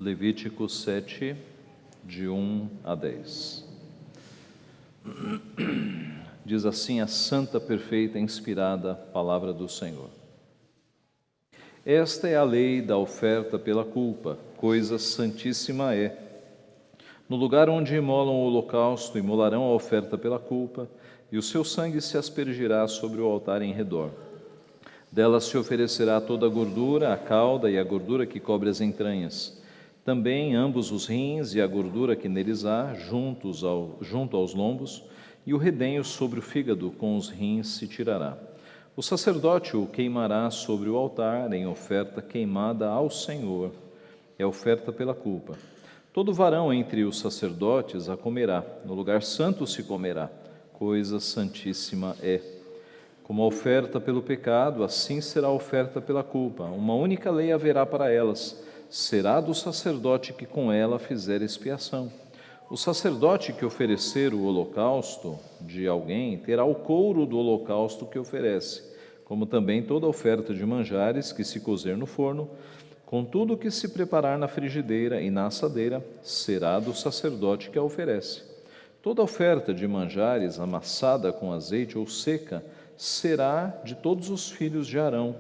Levítico 7, de 1 a 10. Diz assim a santa, perfeita, inspirada palavra do Senhor. Esta é a lei da oferta pela culpa, coisa santíssima é. No lugar onde imolam o holocausto, imolarão a oferta pela culpa, e o seu sangue se aspergirá sobre o altar em redor. Dela se oferecerá toda a gordura, a cauda e a gordura que cobre as entranhas. Também ambos os rins e a gordura que neles há, junto aos lombos, e o redenho sobre o fígado com os rins se tirará. O sacerdote o queimará sobre o altar em oferta queimada ao Senhor, é oferta pela culpa. Todo varão entre os sacerdotes a comerá, no lugar santo se comerá, coisa santíssima é. Como a oferta pelo pecado, assim será a oferta pela culpa. Uma única lei haverá para elas, será do sacerdote que com ela fizer expiação. O sacerdote que oferecer o holocausto de alguém terá o couro do holocausto que oferece, como também toda oferta de manjares que se cozer no forno, com tudo o que se preparar na frigideira e na assadeira, será do sacerdote que a oferece. Toda oferta de manjares amassada com azeite ou seca será de todos os filhos de Arão,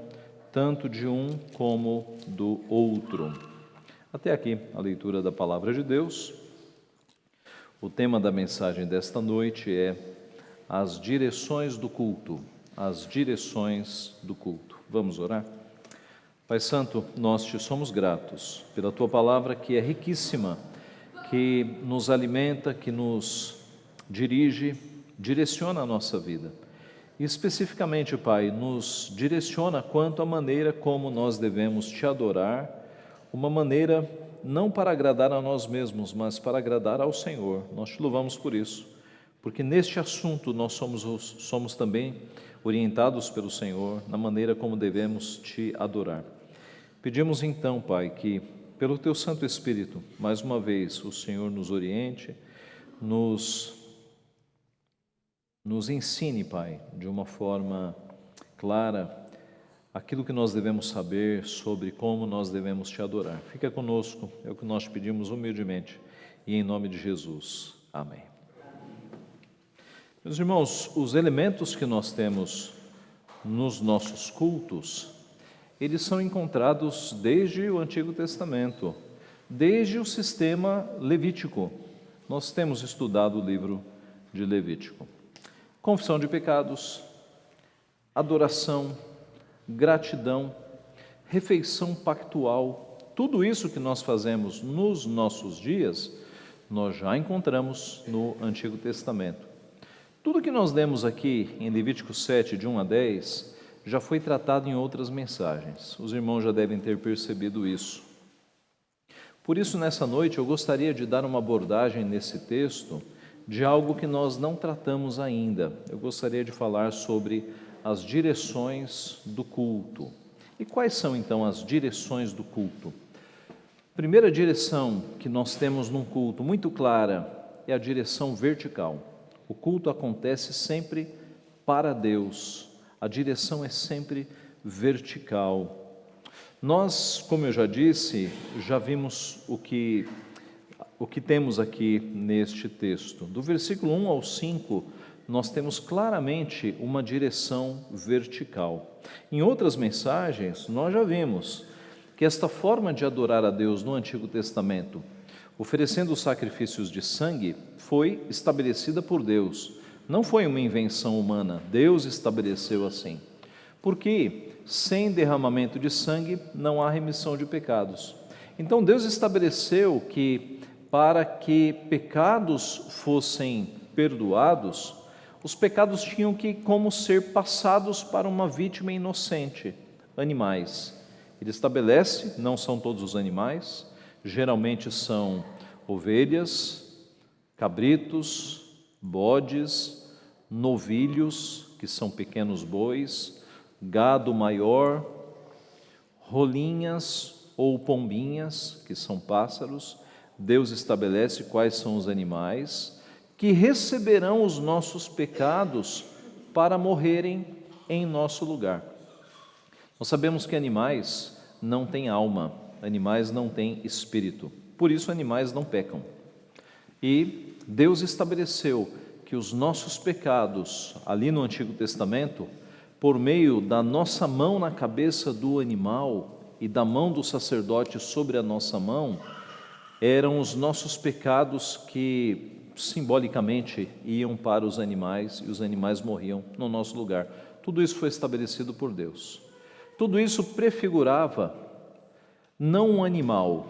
tanto de um como do outro. Até aqui a leitura da palavra de Deus. O tema da mensagem desta noite é as direções do culto. As direções do culto. Vamos orar? Pai Santo, nós te somos gratos pela Tua palavra que é riquíssima, que nos alimenta, que nos dirige, direciona a nossa vida. E especificamente, Pai, nos direciona quanto à maneira como nós devemos Te adorar, uma maneira não para agradar a nós mesmos, mas para agradar ao Senhor. Nós Te louvamos por isso, porque neste assunto nós somos também orientados pelo Senhor na maneira como devemos Te adorar. Pedimos então, Pai, que pelo Teu Santo Espírito, mais uma vez, o Senhor nos oriente, nos ensine, Pai, de uma forma clara, aquilo que nós devemos saber sobre como nós devemos Te adorar. Fica conosco, é o que nós pedimos humildemente, e em nome de Jesus. Amém. Meus irmãos, os elementos que nós temos nos nossos cultos, eles são encontrados desde o Antigo Testamento, desde o sistema levítico. Nós temos estudado o livro de Levítico. Confissão de pecados, adoração, gratidão, refeição pactual, tudo isso que nós fazemos nos nossos dias, nós já encontramos no Antigo Testamento. Tudo que nós lemos aqui em Levítico 7, de 1 a 10, já foi tratado em outras mensagens. Os irmãos já devem ter percebido isso. Por isso, nessa noite, eu gostaria de dar uma abordagem nesse texto de algo que nós não tratamos ainda. Eu gostaria de falar sobre as direções do culto. E quais são, então, as direções do culto? A primeira direção que nós temos num culto muito clara é a direção vertical. O culto acontece sempre para Deus. A direção é sempre vertical. Nós, como eu já disse, já vimos o que temos aqui neste texto. Do versículo 1 ao 5, nós temos claramente uma direção vertical. Em outras mensagens, nós já vimos que esta forma de adorar a Deus no Antigo Testamento, oferecendo os sacrifícios de sangue, foi estabelecida por Deus. Não foi uma invenção humana, Deus estabeleceu assim. Porque sem derramamento de sangue não há remissão de pecados. Então Deus estabeleceu que para que pecados fossem perdoados, os pecados tinham que como ser passados para uma vítima inocente, animais. Ele estabelece, não são todos os animais, geralmente são ovelhas, cabritos, bodes, novilhos, que são pequenos bois, gado maior, rolinhas ou pombinhas, que são pássaros. Deus estabelece quais são os animais que receberão os nossos pecados para morrerem em nosso lugar. Nós sabemos que animais não têm alma, Animais não têm espírito, por isso animais não pecam. E Deus estabeleceu que os nossos pecados, ali no Antigo Testamento, por meio da nossa mão na cabeça do animal e da mão do sacerdote sobre a nossa mão, eram os nossos pecados que simbolicamente iam para os animais e os animais morriam no nosso lugar. Tudo isso foi estabelecido por Deus. Tudo isso prefigurava não um animal,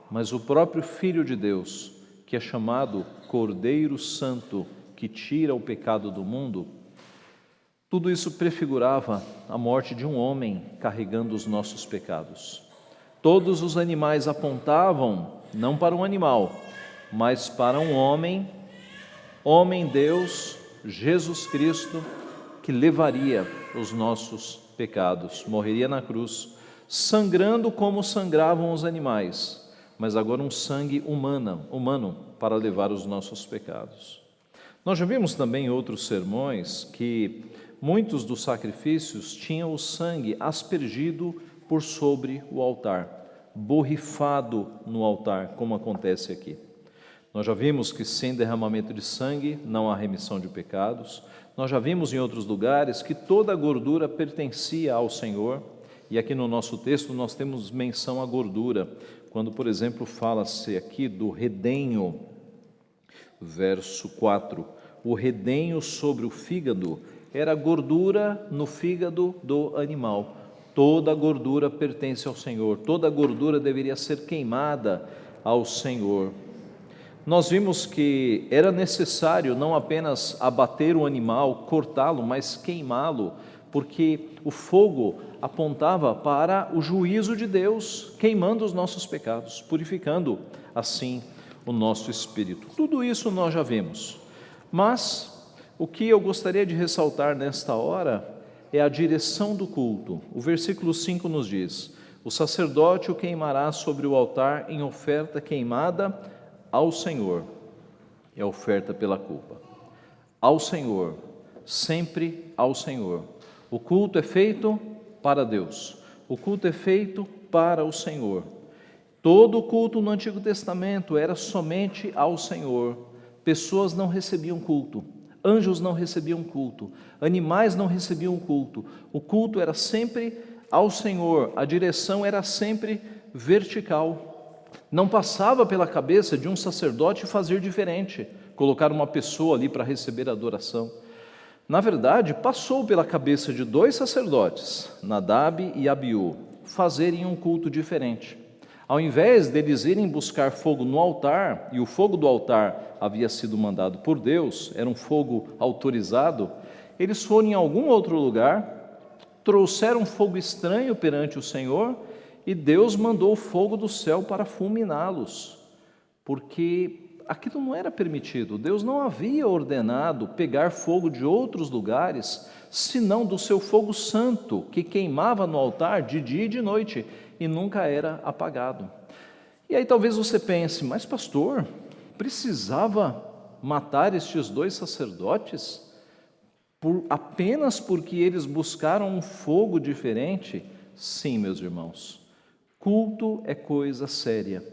mas o próprio Filho de Deus, que é chamado Cordeiro Santo, que tira o pecado do mundo. Tudo isso prefigurava a morte de um homem carregando os nossos pecados. Todos os animais apontavam não para um animal, mas para um homem Deus, Jesus Cristo, que levaria os nossos pecados, morreria na cruz, sangrando como sangravam os animais, mas agora um sangue humano para levar os nossos pecados. Nós já vimos também em outros sermões que muitos dos sacrifícios tinham o sangue aspergido por sobre o altar, borrifado no altar, como acontece aqui. Nós já vimos que sem derramamento de sangue não há remissão de pecados. Nós já vimos em outros lugares que toda a gordura pertencia ao Senhor. E aqui no nosso texto nós temos menção à gordura, quando, por exemplo, fala-se aqui do redenho, verso 4. O redenho sobre o fígado era gordura no fígado do animal. Toda a gordura pertence ao Senhor, toda a gordura deveria ser queimada ao Senhor. Nós vimos que era necessário não apenas abater o animal, cortá-lo, mas queimá-lo, porque o fogo apontava para o juízo de Deus, queimando os nossos pecados, purificando assim o nosso espírito. Tudo isso nós já vimos, mas o que eu gostaria de ressaltar nesta hora é a direção do culto. O versículo 5 nos diz: o sacerdote o queimará sobre o altar em oferta queimada ao Senhor. É oferta pela culpa. Ao Senhor, sempre ao Senhor. O culto é feito para Deus. O culto é feito para o Senhor. Todo o culto no Antigo Testamento era somente ao Senhor. Pessoas não recebiam culto. Anjos não recebiam culto. Animais não recebiam culto. O culto era sempre ao Senhor. A direção era sempre vertical. Não passava pela cabeça de um sacerdote fazer diferente, colocar uma pessoa ali para receber a adoração. Na verdade, passou pela cabeça de dois sacerdotes, Nadab e Abiú, fazerem um culto diferente. Ao invés deles irem buscar fogo no altar, e o fogo do altar havia sido mandado por Deus, era um fogo autorizado, eles foram em algum outro lugar, trouxeram fogo estranho perante o Senhor, e Deus mandou o fogo do céu para fulminá-los, porque aquilo não era permitido. Deus não havia ordenado pegar fogo de outros lugares, senão do seu fogo santo, que queimava no altar de dia e de noite, e nunca era apagado. E aí talvez você pense, mas pastor, precisava matar estes dois sacerdotes apenas porque eles buscaram um fogo diferente? Sim, meus irmãos. Culto é coisa séria,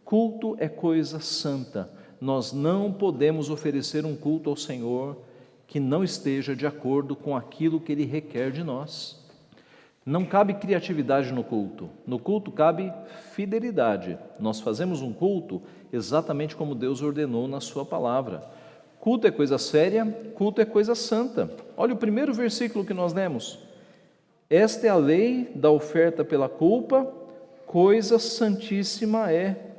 culto é coisa santa. Nós não podemos oferecer um culto ao Senhor que não esteja de acordo com aquilo que Ele requer de nós. Não cabe criatividade no culto cabe fidelidade. Nós fazemos um culto exatamente como Deus ordenou na sua palavra. Culto é coisa séria, culto é coisa santa. Olha o primeiro versículo que nós lemos. Esta é a lei da oferta pela culpa, coisa santíssima é.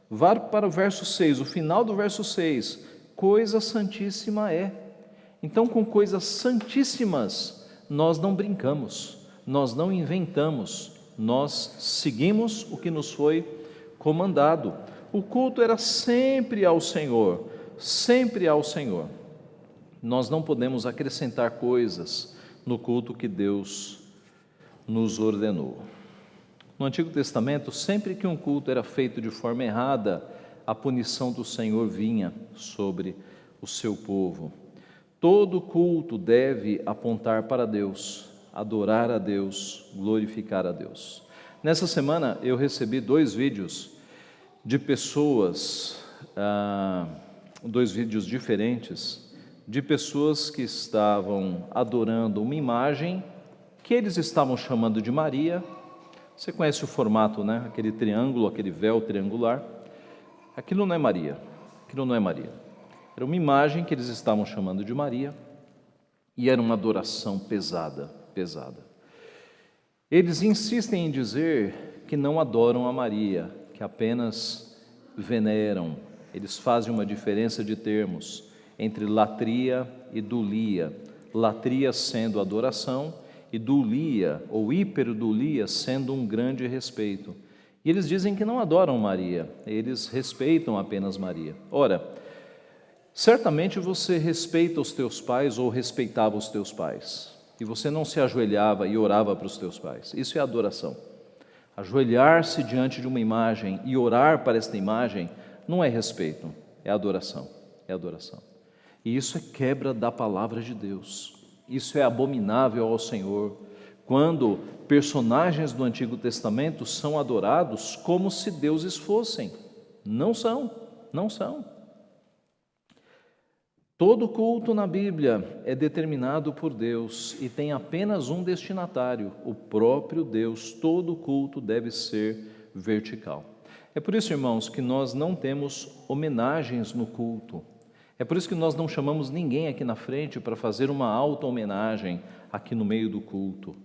Vá para o verso 6, o final do verso 6, coisa santíssima é. Então, com coisas santíssimas, nós não brincamos, nós não inventamos, nós seguimos o que nos foi comandado. O culto era sempre ao Senhor, sempre ao Senhor. Nós não podemos acrescentar coisas no culto que Deus nos ordenou. No Antigo Testamento, sempre que um culto era feito de forma errada, a punição do Senhor vinha sobre o seu povo. Todo culto deve apontar para Deus, adorar a Deus, glorificar a Deus. Nessa semana eu recebi 2 vídeos de pessoas, 2 vídeos diferentes, de pessoas que estavam adorando uma imagem que eles estavam chamando de Maria. Você conhece o formato, né? Aquele triângulo, aquele véu triangular. Aquilo não é Maria, aquilo não é Maria. Era uma imagem que eles estavam chamando de Maria e era uma adoração pesada, pesada. Eles insistem em dizer que não adoram a Maria, que apenas veneram. Eles fazem uma diferença de termos entre latria e dulia. Latria sendo adoração e dulia ou hiperdulia sendo um grande respeito. E eles dizem que não adoram Maria, eles respeitam apenas Maria. Ora, certamente você respeita os teus pais ou respeitava os teus pais. E você não se ajoelhava e orava para os teus pais. Isso é adoração. Ajoelhar-se diante de uma imagem e orar para esta imagem não é respeito, é adoração. É adoração. E isso é quebra da palavra de Deus. Isso é abominável ao Senhor. Quando personagens do Antigo Testamento são adorados como se deuses fossem. Não são, não são. Todo culto na Bíblia é determinado por Deus e tem apenas um destinatário, o próprio Deus. Todo culto deve ser vertical. É por isso, irmãos, que nós não temos homenagens no culto. É por isso que nós não chamamos ninguém aqui na frente para fazer uma auto-homenagem aqui no meio do culto.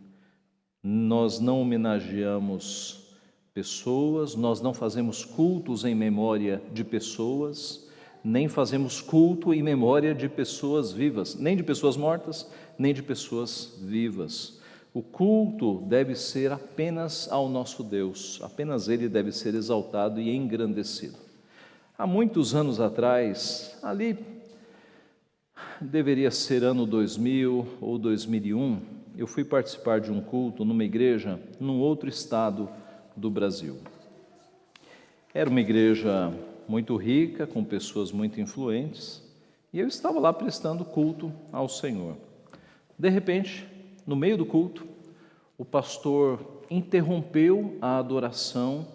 Nós não homenageamos pessoas, nós não fazemos cultos em memória de pessoas, nem fazemos culto em memória de pessoas vivas, nem de pessoas mortas, nem de pessoas vivas. O culto deve ser apenas ao nosso Deus, apenas Ele deve ser exaltado e engrandecido. Há muitos anos atrás, ali deveria ser ano 2000 ou 2001, eu fui participar de um culto numa igreja num outro estado do Brasil. Era uma igreja muito rica, com pessoas muito influentes, e eu estava lá prestando culto ao Senhor. De repente, no meio do culto, o pastor interrompeu a adoração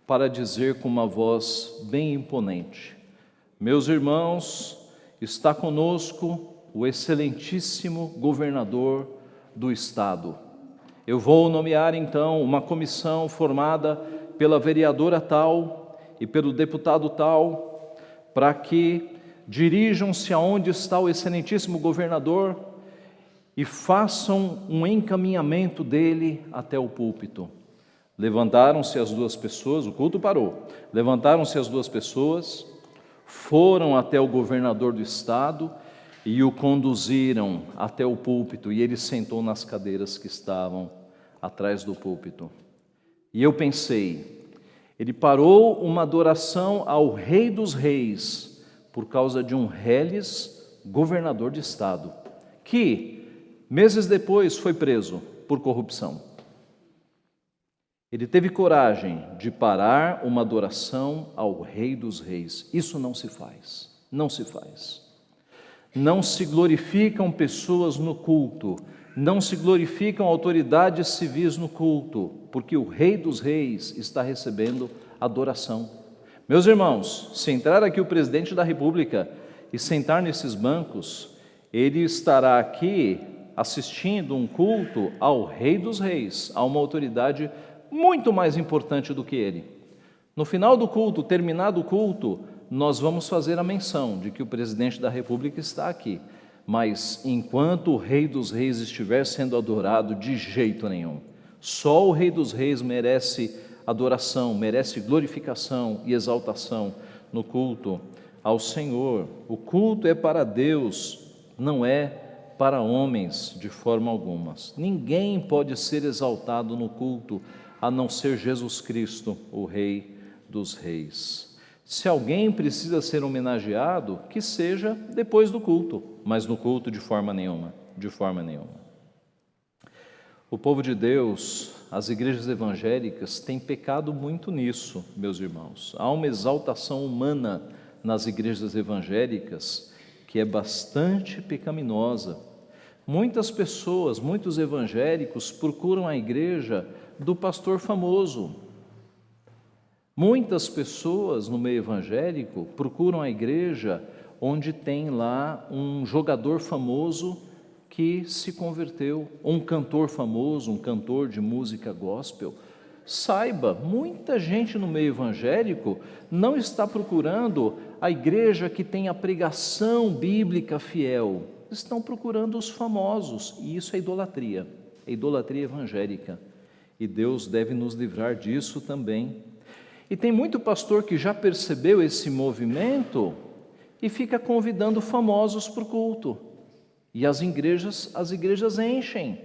para dizer com uma voz bem imponente: meus irmãos, está conosco o excelentíssimo governador do estado. Eu vou nomear então uma comissão formada pela vereadora tal e pelo deputado tal, para que dirijam-se aonde está o excelentíssimo governador e façam um encaminhamento dele até o púlpito. Levantaram-se as 2 pessoas, o culto parou, levantaram-se as 2 pessoas, foram até o governador do estado e o conduziram até o púlpito, e ele sentou nas cadeiras que estavam atrás do púlpito. E eu pensei, ele parou uma adoração ao Rei dos Reis por causa de um reles governador de estado, que meses depois foi preso por corrupção. Ele teve coragem de parar uma adoração ao Rei dos Reis. Isso não se faz, não se faz. Não se glorificam pessoas no culto, não se glorificam autoridades civis no culto, porque o Rei dos Reis está recebendo adoração. Meus irmãos, se entrar aqui o presidente da República e sentar nesses bancos, ele estará aqui assistindo um culto ao Rei dos Reis, a uma autoridade muito mais importante do que ele. No final do culto, terminado o culto, nós vamos fazer a menção de que o presidente da República está aqui. Mas enquanto o Rei dos Reis estiver sendo adorado, de jeito nenhum. Só o Rei dos Reis merece adoração, merece glorificação e exaltação no culto ao Senhor. O culto é para Deus, não é para homens de forma alguma. Ninguém pode ser exaltado no culto a não ser Jesus Cristo, o Rei dos Reis. Se alguém precisa ser homenageado, que seja depois do culto, mas no culto de forma nenhuma, de forma nenhuma. O povo de Deus, as igrejas evangélicas, têm pecado muito nisso, meus irmãos. Há uma exaltação humana nas igrejas evangélicas que é bastante pecaminosa. Muitas pessoas, muitos evangélicos procuram a igreja do pastor famoso. Muitas pessoas no meio evangélico procuram a igreja onde tem lá um jogador famoso que se converteu, ou um cantor famoso, um cantor de música gospel. Saiba, muita gente no meio evangélico não está procurando a igreja que tem a pregação bíblica fiel. Estão procurando os famosos, e isso é idolatria evangélica. E Deus deve nos livrar disso também. E tem muito pastor que já percebeu esse movimento e fica convidando famosos para o culto. E as igrejas enchem.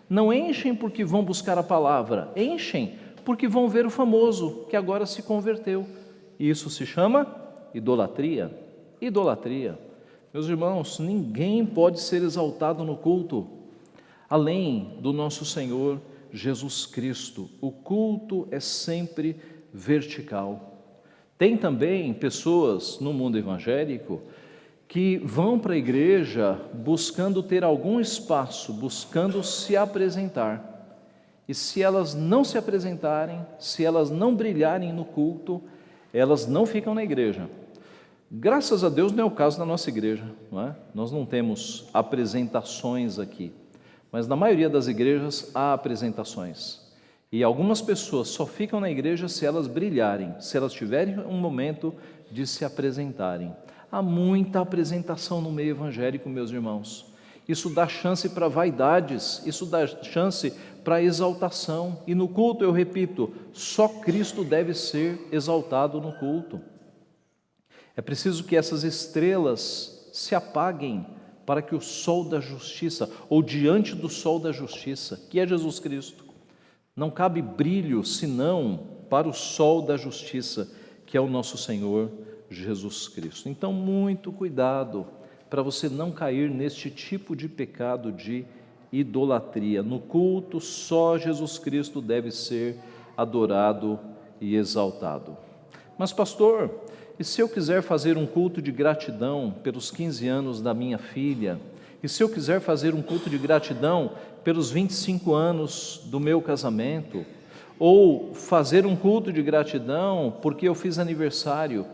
Não enchem porque vão buscar a palavra, enchem porque vão ver o famoso que agora se converteu. E isso se chama idolatria. Idolatria. Meus irmãos, ninguém pode ser exaltado no culto além do nosso Senhor Jesus Cristo. O culto é sempre vertical. Tem também pessoas no mundo evangélico que vão para a igreja buscando ter algum espaço, buscando se apresentar. E se elas não se apresentarem, se elas não brilharem no culto, elas não ficam na igreja. Graças a Deus não é o caso da nossa igreja, não é? Nós não temos apresentações aqui, mas na maioria das igrejas há apresentações. E algumas pessoas só ficam na igreja se elas brilharem, se elas tiverem um momento de se apresentarem. Há muita apresentação no meio evangélico, meus irmãos. Isso dá chance para vaidades, isso dá chance para exaltação. E no culto, eu repito, só Cristo deve ser exaltado no culto. É preciso que essas estrelas se apaguem para que o sol da justiça, ou diante do sol da justiça, que é Jesus Cristo, não cabe brilho senão para o sol da justiça, que é o nosso Senhor Jesus Cristo. Então, muito cuidado para você não cair neste tipo de pecado de idolatria. No culto, só Jesus Cristo deve ser adorado e exaltado. Mas, pastor, e se eu quiser fazer um culto de gratidão pelos 15 anos da minha filha? E se eu quiser fazer um culto de gratidão pelos 25 anos do meu casamento? Ou fazer um culto de gratidão porque eu fiz aniversário?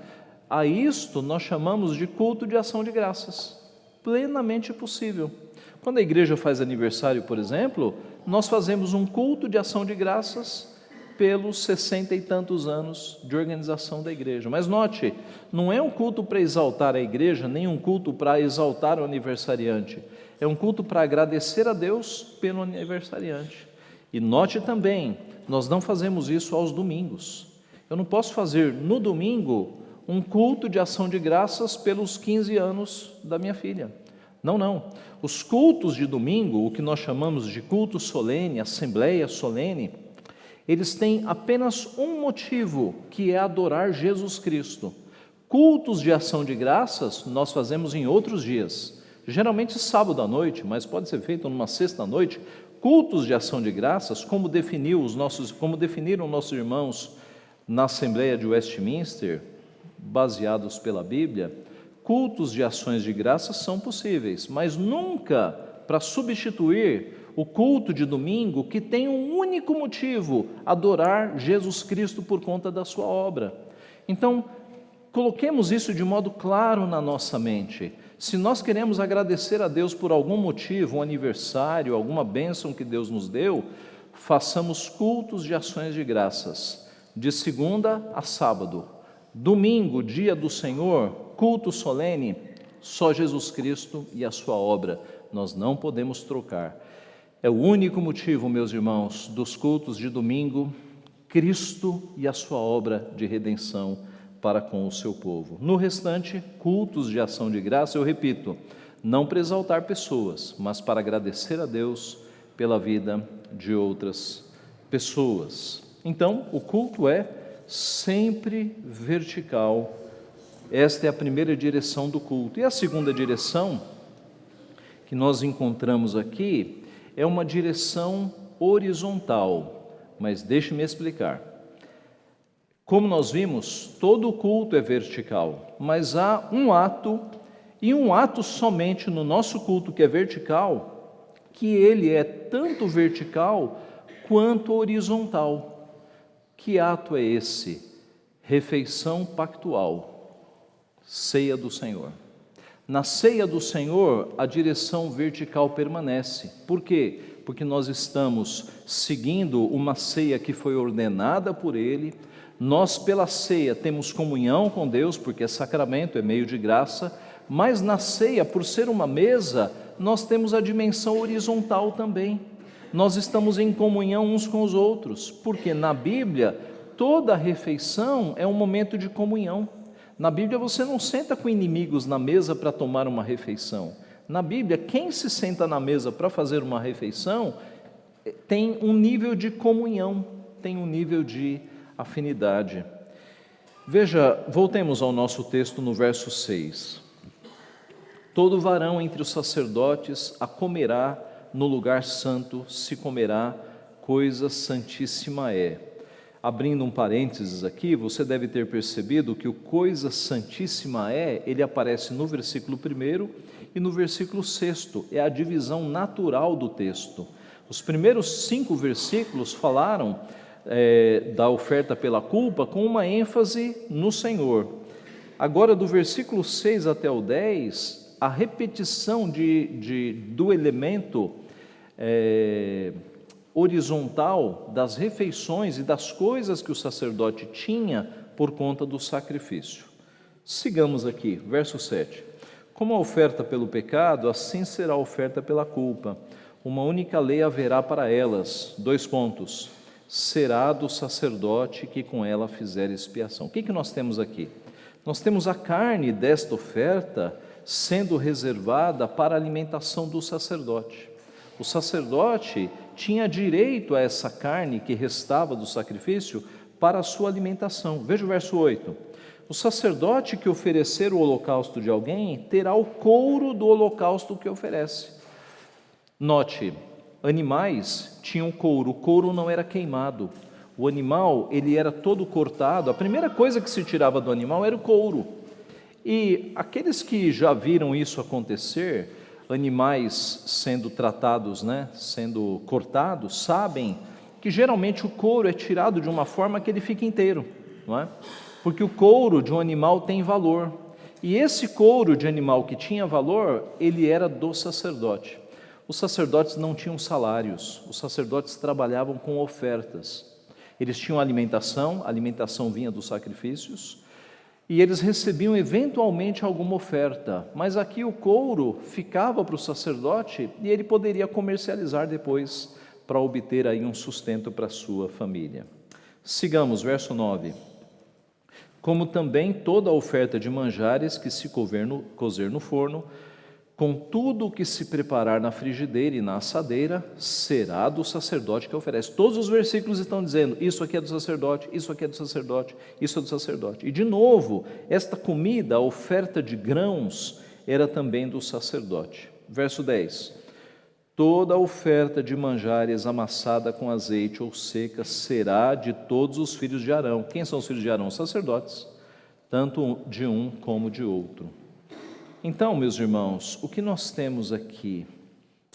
A isto nós chamamos de culto de ação de graças. Plenamente possível. Quando a igreja faz aniversário, por exemplo, nós fazemos um culto de ação de graças pelos 60 e tantos anos de organização da igreja. Mas note, não é um culto para exaltar a igreja, nem um culto para exaltar o aniversariante. É um culto para agradecer a Deus pelo aniversariante. E note também, nós não fazemos isso aos domingos. Eu não posso fazer no domingo um culto de ação de graças pelos 15 anos da minha filha. Não. Os cultos de domingo, o que nós chamamos de culto solene, assembleia solene, eles têm apenas um motivo, que é adorar Jesus Cristo. Cultos de ação de graças nós fazemos em outros dias, geralmente sábado à noite, mas pode ser feito numa sexta à noite. Cultos de ação de graças, como definiram nossos irmãos na Assembleia de Westminster, baseados pela Bíblia, cultos de ações de graças são possíveis, mas nunca para substituir o culto de domingo, que tem um único motivo: adorar Jesus Cristo por conta da sua obra. Então, coloquemos isso de modo claro na nossa mente. Se nós queremos agradecer a Deus por algum motivo, um aniversário, alguma bênção que Deus nos deu, façamos cultos de ações de graças, de segunda a sábado. Domingo, dia do Senhor, culto solene, só Jesus Cristo e a sua obra. Nós não podemos trocar. É o único motivo, meus irmãos, dos cultos de domingo, Cristo e a sua obra de redenção para com o seu povo. No restante, cultos de ação de graça, eu repito, não para exaltar pessoas, mas para agradecer a Deus pela vida de outras pessoas. Então, o culto é sempre vertical. Esta é a primeira direção do culto. E a segunda direção que nós encontramos aqui é uma direção horizontal, mas deixe-me explicar. Como nós vimos, todo o culto é vertical, mas há um ato, e um ato somente no nosso culto que é vertical, que ele é tanto vertical quanto horizontal. Que ato é esse? Refeição pactual, ceia do Senhor. Na ceia do Senhor, a direção vertical permanece. Por quê? Porque nós estamos seguindo uma ceia que foi ordenada por Ele. Nós, pela ceia, temos comunhão com Deus, porque é sacramento, é meio de graça. Mas na ceia, por ser uma mesa, nós temos a dimensão horizontal também. Nós estamos em comunhão uns com os outros, porque na Bíblia, toda refeição é um momento de comunhão. Na Bíblia você não senta com inimigos na mesa para tomar uma refeição. Na Bíblia, quem se senta na mesa para fazer uma refeição tem um nível de comunhão, tem um nível de afinidade. Veja, voltemos ao nosso texto no verso 6. Todo varão entre os sacerdotes a comerá no lugar santo, se comerá, coisa santíssima é. Abrindo um parênteses aqui, você deve ter percebido que o coisa santíssima é, ele aparece no versículo 1 e no versículo 6, é a divisão natural do texto. Os primeiros 5 versículos falaram da oferta pela culpa com uma ênfase no Senhor. Agora, do versículo 6 até o 10, a repetição do elemento horizontal das refeições e das coisas que o sacerdote tinha por conta do sacrifício. Sigamos aqui, verso 7. Como a oferta pelo pecado, assim será a oferta pela culpa. Uma única lei haverá para elas. 2 pontos. Será do sacerdote que com ela fizer expiação. O que nós temos aqui? Nós temos a carne desta oferta sendo reservada para a alimentação do sacerdote. O sacerdote tinha direito a essa carne que restava do sacrifício para a sua alimentação. Veja o verso 8. O sacerdote que oferecer o holocausto de alguém terá o couro do holocausto que oferece. Note, animais tinham couro, o couro não era queimado. O animal, ele era todo cortado, a primeira coisa que se tirava do animal era o couro. E aqueles que já viram isso acontecer, animais sendo tratados, sendo cortados, sabem que geralmente o couro é tirado de uma forma que ele fica inteiro, não é? Porque o couro de um animal tem valor. E esse couro de animal que tinha valor, ele era do sacerdote. Os sacerdotes não tinham salários, os sacerdotes trabalhavam com ofertas. Eles tinham alimentação, a alimentação vinha dos sacrifícios, e eles recebiam eventualmente alguma oferta, mas aqui o couro ficava para o sacerdote e ele poderia comercializar depois para obter aí um sustento para a sua família. Sigamos, verso 9. Como também toda a oferta de manjares que se cozer no forno, com tudo o que se preparar na frigideira e na assadeira, será do sacerdote que oferece. Todos os versículos estão dizendo, isso aqui é do sacerdote, isso aqui é do sacerdote, isso é do sacerdote. E de novo, esta comida, a oferta de grãos, era também do sacerdote. Verso 10. Toda a oferta de manjares amassada com azeite ou seca será de todos os filhos de Arão. Quem são os filhos de Arão? Os sacerdotes, tanto de um como de outro. Então, meus irmãos, o que nós temos aqui?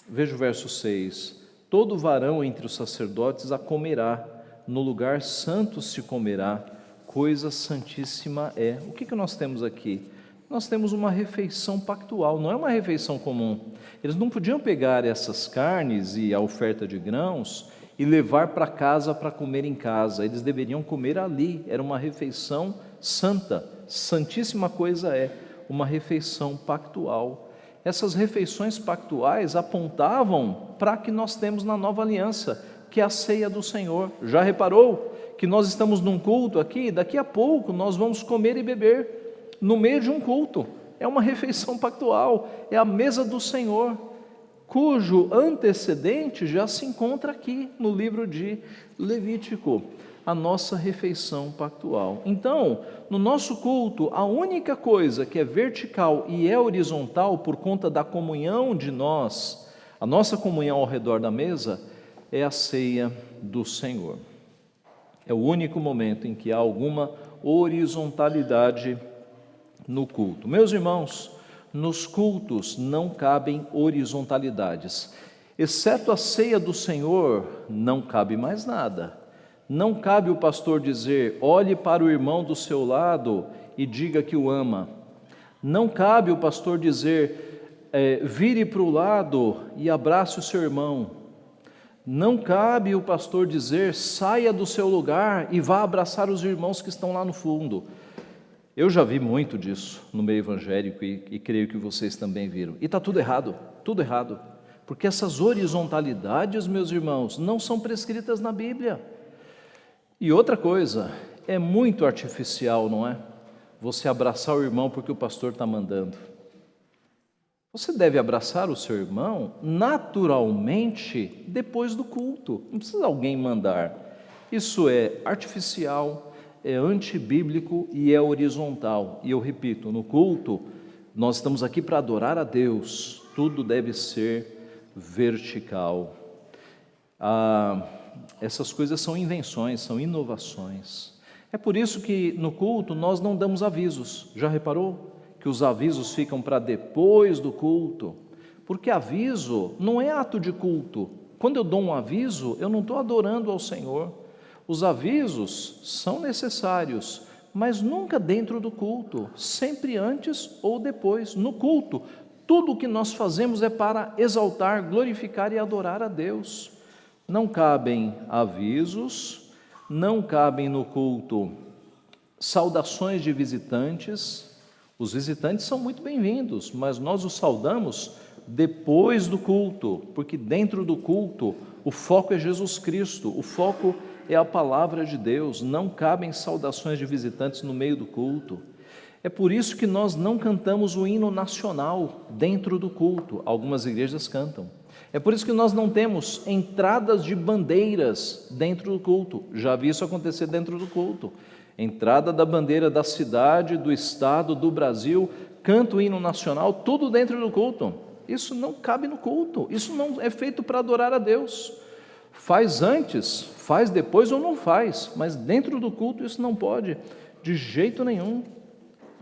Veja o verso 6. Todo varão entre os sacerdotes a comerá, no lugar santo se comerá, coisa santíssima é. O que nós temos aqui? Nós temos uma refeição pactual, não é uma refeição comum. Eles não podiam pegar essas carnes e a oferta de grãos e levar para casa para comer em casa. Eles deveriam comer ali, era uma refeição santa, santíssima coisa é. Uma refeição pactual. Essas refeições pactuais apontavam para o que nós temos na nova aliança, que é a ceia do Senhor. Já reparou que nós estamos num culto aqui, daqui a pouco nós vamos comer e beber no meio de um culto. É uma refeição pactual, é a mesa do Senhor, cujo antecedente já se encontra aqui no livro de Levítico. A nossa refeição pactual. Então, no nosso culto, a única coisa que é vertical e é horizontal por conta da comunhão de nós, a nossa comunhão ao redor da mesa, é a ceia do Senhor. É o único momento em que há alguma horizontalidade no culto. Meus irmãos, nos cultos não cabem horizontalidades. Exceto a ceia do Senhor, não cabe mais nada. Não cabe o pastor dizer: olhe para o irmão do seu lado e diga que o ama. Não cabe o pastor dizer: vire para o lado e abrace o seu irmão. Não cabe o pastor dizer: saia do seu lugar e vá abraçar os irmãos que estão lá no fundo. Eu já vi muito disso no meio evangélico e creio que vocês também viram. E está tudo errado, porque essas horizontalidades, meus irmãos, não são prescritas na Bíblia. E outra coisa, é muito artificial, não é? Você abraçar o irmão porque o pastor está mandando. Você deve abraçar o seu irmão naturalmente depois do culto, não precisa alguém mandar. Isso é artificial, é antibíblico e é horizontal. E eu repito, no culto, nós estamos aqui para adorar a Deus, tudo deve ser vertical. Essas coisas são invenções, são inovações. É por isso que no culto nós não damos avisos. Já reparou que os avisos ficam para depois do culto? Porque aviso não é ato de culto. Quando eu dou um aviso, eu não estou adorando ao Senhor. Os avisos são necessários, mas nunca dentro do culto, sempre antes ou depois. No culto, tudo o que nós fazemos é para exaltar, glorificar e adorar a Deus. Não cabem avisos, não cabem no culto saudações de visitantes. Os visitantes são muito bem-vindos, mas nós os saudamos depois do culto, porque dentro do culto o foco é Jesus Cristo, o foco é a palavra de Deus. Não cabem saudações de visitantes no meio do culto. É por isso que nós não cantamos o hino nacional dentro do culto. Algumas igrejas cantam. É por isso que nós não temos entradas de bandeiras dentro do culto. Já vi isso acontecer dentro do culto. Entrada da bandeira da cidade, do estado, do Brasil, canta o hino nacional, tudo dentro do culto. Isso não cabe no culto. Isso não é feito para adorar a Deus. Faz antes, faz depois ou não faz, mas dentro do culto isso não pode, de jeito nenhum.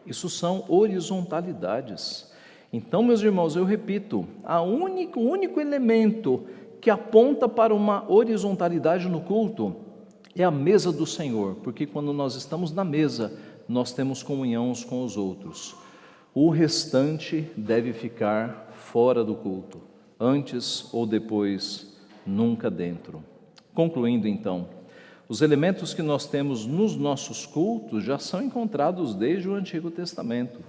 Isso são horizontalidades. Então, meus irmãos, eu repito, o único elemento que aponta para uma horizontalidade no culto é a mesa do Senhor, porque quando nós estamos na mesa, nós temos comunhão uns com os outros. O restante deve ficar fora do culto, antes ou depois, nunca dentro. Concluindo então, os elementos que nós temos nos nossos cultos já são encontrados desde o Antigo Testamento,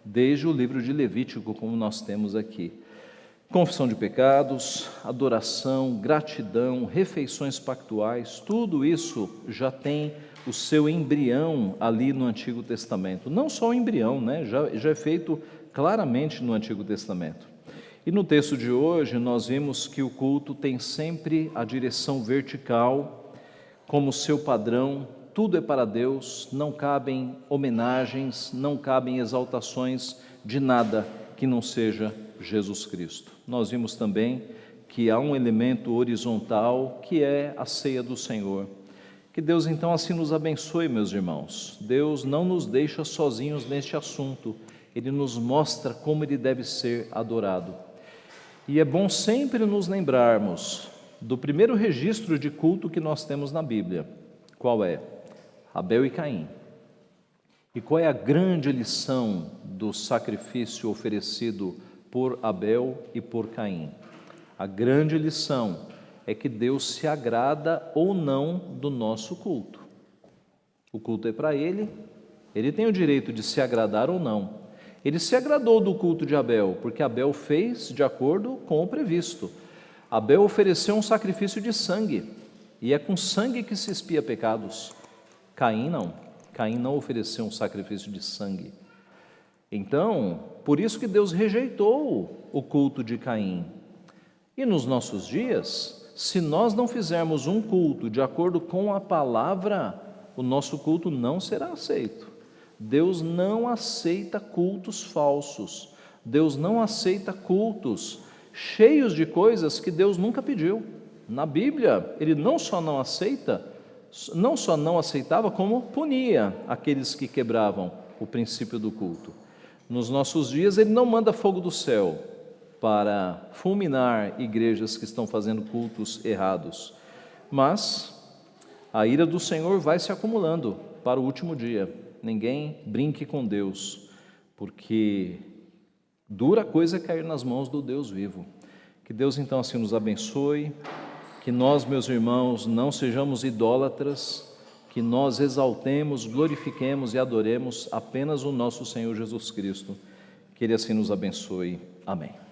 desde o livro de Levítico, como nós temos aqui. Confissão de pecados, adoração, gratidão, refeições pactuais, tudo isso já tem o seu embrião ali no Antigo Testamento. Não só o embrião, né? já é feito claramente no Antigo Testamento. E no texto de hoje nós vimos que o culto tem sempre a direção vertical como seu padrão, tudo é para Deus, não cabem homenagens, não cabem exaltações de nada que não seja Jesus Cristo. Nós vimos também que há um elemento horizontal que é a ceia do Senhor. Que Deus então assim nos abençoe, meus irmãos. Deus não nos deixa sozinhos neste assunto, Ele nos mostra como Ele deve ser adorado. E é bom sempre nos lembrarmos do primeiro registro de culto que nós temos na Bíblia. Qual é? Abel e Caim. E qual é a grande lição do sacrifício oferecido por Abel e por Caim? A grande lição é que Deus se agrada ou não do nosso culto. O culto é para Ele, Ele tem o direito de se agradar ou não. Ele se agradou do culto de Abel, porque Abel fez de acordo com o previsto. Abel ofereceu um sacrifício de sangue, e é com sangue que se expia pecados. Caim não ofereceu um sacrifício de sangue. Então, por isso que Deus rejeitou o culto de Caim. E nos nossos dias, se nós não fizermos um culto de acordo com a palavra, o nosso culto não será aceito. Deus não aceita cultos falsos. Deus não aceita cultos cheios de coisas que Deus nunca pediu. Na Bíblia, Ele não só não aceitava, como punia aqueles que quebravam o princípio do culto. Nos nossos dias, Ele não manda fogo do céu para fulminar igrejas que estão fazendo cultos errados. Mas a ira do Senhor vai se acumulando para o último dia. Ninguém brinque com Deus, porque dura coisa é cair nas mãos do Deus vivo. Que Deus então assim nos abençoe, que nós, meus irmãos, não sejamos idólatras, que nós exaltemos, glorifiquemos e adoremos apenas o nosso Senhor Jesus Cristo. Que Ele assim nos abençoe. Amém.